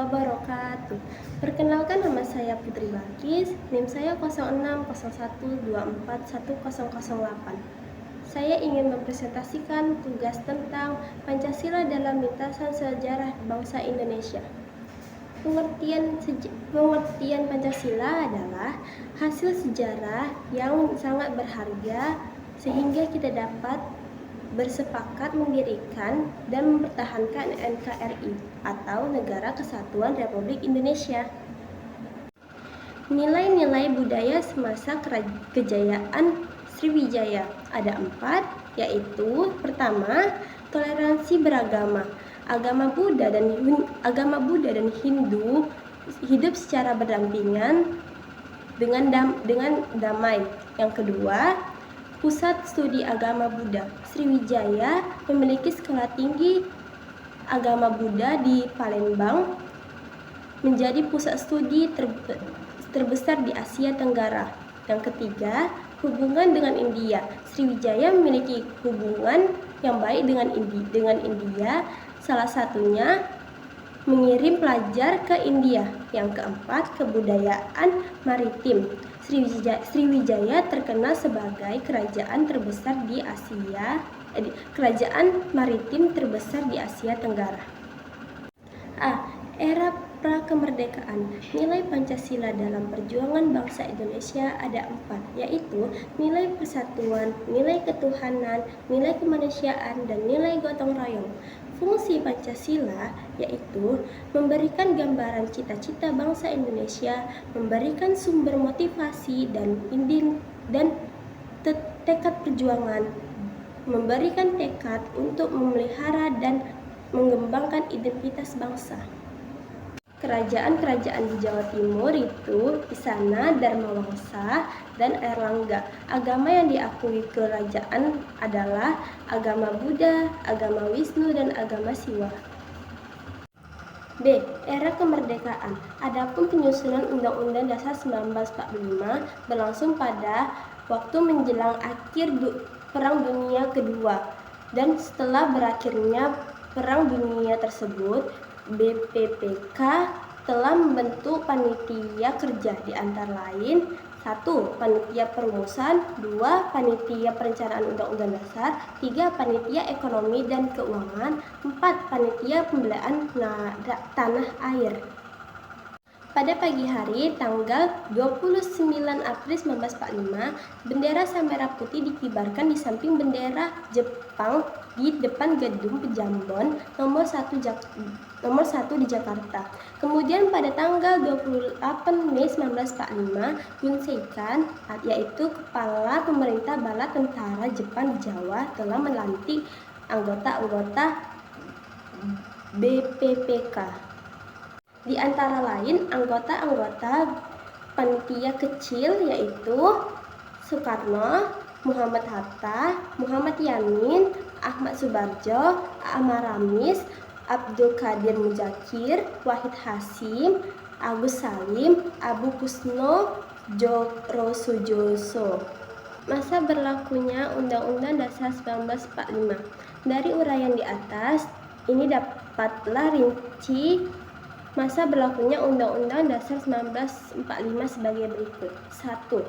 wabarakatuh. Perkenalkan, nama saya Putri Balkis, NIM saya 0601241008. Saya ingin mempresentasikan tugas tentang Pancasila dalam lintasan sejarah bangsa Indonesia. Pengertian Pancasila adalah hasil sejarah yang sangat berharga sehingga kita dapat bersepakat mendirikan dan mempertahankan NKRI atau Negara Kesatuan Republik Indonesia. Nilai-nilai budaya semasa kejayaan Sriwijaya ada 4, yaitu pertama, toleransi beragama. Agama Buddha dan Hindu hidup secara berdampingan dengan damai. Yang kedua, Pusat Studi Agama Buddha. Sriwijaya memiliki sekolah tinggi agama Buddha di Palembang, menjadi pusat studi terbesar di Asia Tenggara. Yang ketiga, hubungan dengan India. Sriwijaya memiliki hubungan yang baik dengan India, salah satunya mengirim pelajar ke India. Yang keempat, kebudayaan maritim. Sriwijaya terkenal sebagai kerajaan maritim terbesar di Asia Tenggara. Era prakemerdekaan. Nilai Pancasila dalam perjuangan bangsa Indonesia ada 4, yaitu nilai persatuan, nilai ketuhanan, nilai kemanusiaan, dan nilai gotong royong. Fungsi Pancasila yaitu memberikan gambaran cita-cita bangsa Indonesia, memberikan sumber motivasi dan tekad perjuangan, memberikan tekad untuk memelihara dan mengembangkan identitas bangsa. Kerajaan-kerajaan di Jawa Timur itu Isana, Dharmawangsa, dan Airlangga. Agama yang diakui kerajaan adalah agama Buddha, agama Wisnu, dan agama Siwa. B. Era kemerdekaan. Adapun penyusunan Undang-Undang Dasar 1945 berlangsung pada waktu menjelang akhir Perang Dunia Kedua, dan setelah berakhirnya Perang Dunia tersebut, BPPK telah membentuk panitia kerja, di antara lain 1. Panitia Perumusan, 2. Panitia Perencanaan Undang-Undang Dasar, 3. Panitia Ekonomi dan Keuangan, 4. Panitia Pembelaan Tanah Air. Pada pagi hari tanggal 29 April 1945, bendera Sang-Merah Putih dikibarkan di samping bendera Jepang di depan Gedung Pejambon nomor 1 di Jakarta. Kemudian pada tanggal 28 Mei 1945, Gun Seikan, yaitu Kepala Pemerintah Bala Tentara Jepang di Jawa, telah melantik anggota-anggota BPPK. Di antara lain, anggota-anggota panitia kecil yaitu Soekarno, Muhammad Hatta, Muhammad Yamin, Ahmad Subarjo, Ahmad Ramis, Abdul Qadir Muzakir, Wahid Hasyim, Agus Salim, Abu Kusno, Jokro Sujoso. Masa berlakunya Undang-Undang Dasar 1945. Dari uraian di atas, ini dapatlah rinci masa berlakunya Undang-Undang Dasar 1945 sebagai berikut. 1.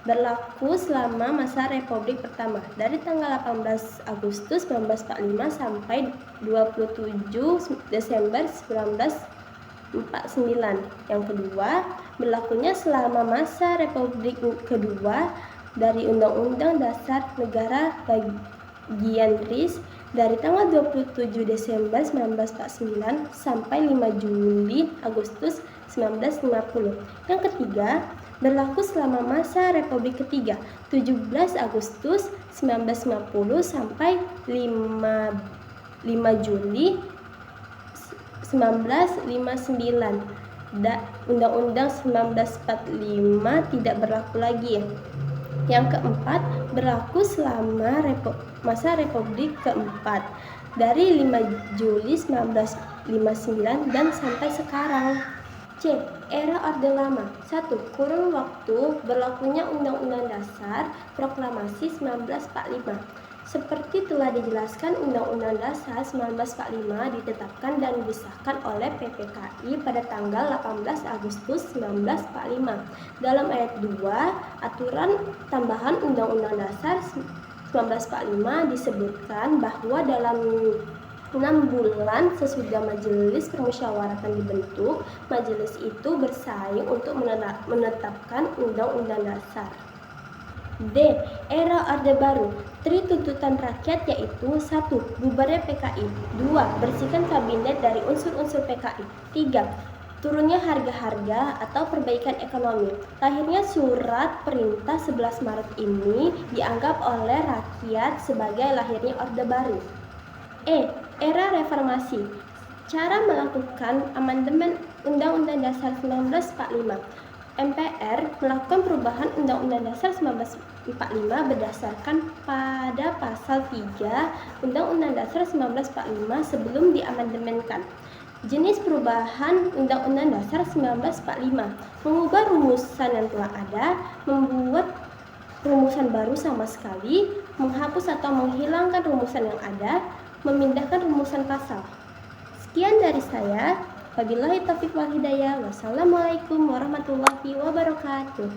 Berlaku selama masa Republik Pertama, dari tanggal 18 Agustus 1945 sampai 27 Desember 1949. Yang kedua, berlakunya selama masa Republik Kedua, dari Undang-Undang Dasar Negara Bagian RIS, dari tanggal 27 Desember 1949 sampai 5 Juli Agustus 1950. Yang ketiga, berlaku selama masa Republik Ketiga, 17 Agustus 1950 sampai 5 Juli 1959. Undang-Undang 1945 tidak berlaku lagi. Yang keempat, berlaku selama masa Republik keempat, dari 5 Juli 1959 dan sampai sekarang. C. Era Orde Lama. 1. Kurun waktu berlakunya Undang-Undang Dasar Proklamasi 1945. Seperti telah dijelaskan, Undang-Undang Dasar 1945 ditetapkan dan disahkan oleh PPKI pada tanggal 18 Agustus 1945. Dalam ayat 2, aturan tambahan Undang-Undang Dasar 1945 disebutkan bahwa dalam 6 bulan sesudah majelis permusyawaratan dibentuk, majelis itu bersaing untuk menetapkan Undang-Undang Dasar. D. Era Orde Baru. 3 tuntutan rakyat yaitu 1. Bubarnya PKI. 2. Bersihkan kabinet dari unsur-unsur PKI. 3. Turunnya harga-harga atau perbaikan ekonomi. Lahirnya surat perintah 11 Maret ini dianggap oleh rakyat sebagai lahirnya Orde Baru. E. Era Reformasi. Cara melakukan amandemen Undang-Undang Dasar 1945. MPR melakukan perubahan Undang-Undang Dasar 1945 berdasarkan pada pasal 3 Undang-Undang Dasar 1945 sebelum diamandemenkan. Jenis perubahan Undang-Undang Dasar 1945: mengubah rumusan yang telah ada, membuat rumusan baru sama sekali, menghapus atau menghilangkan rumusan yang ada, memindahkan rumusan pasal. Sekian dari saya. Wabillahi taufiq wal hidayah. Wassalamualaikum warahmatullahi wabarakatuh.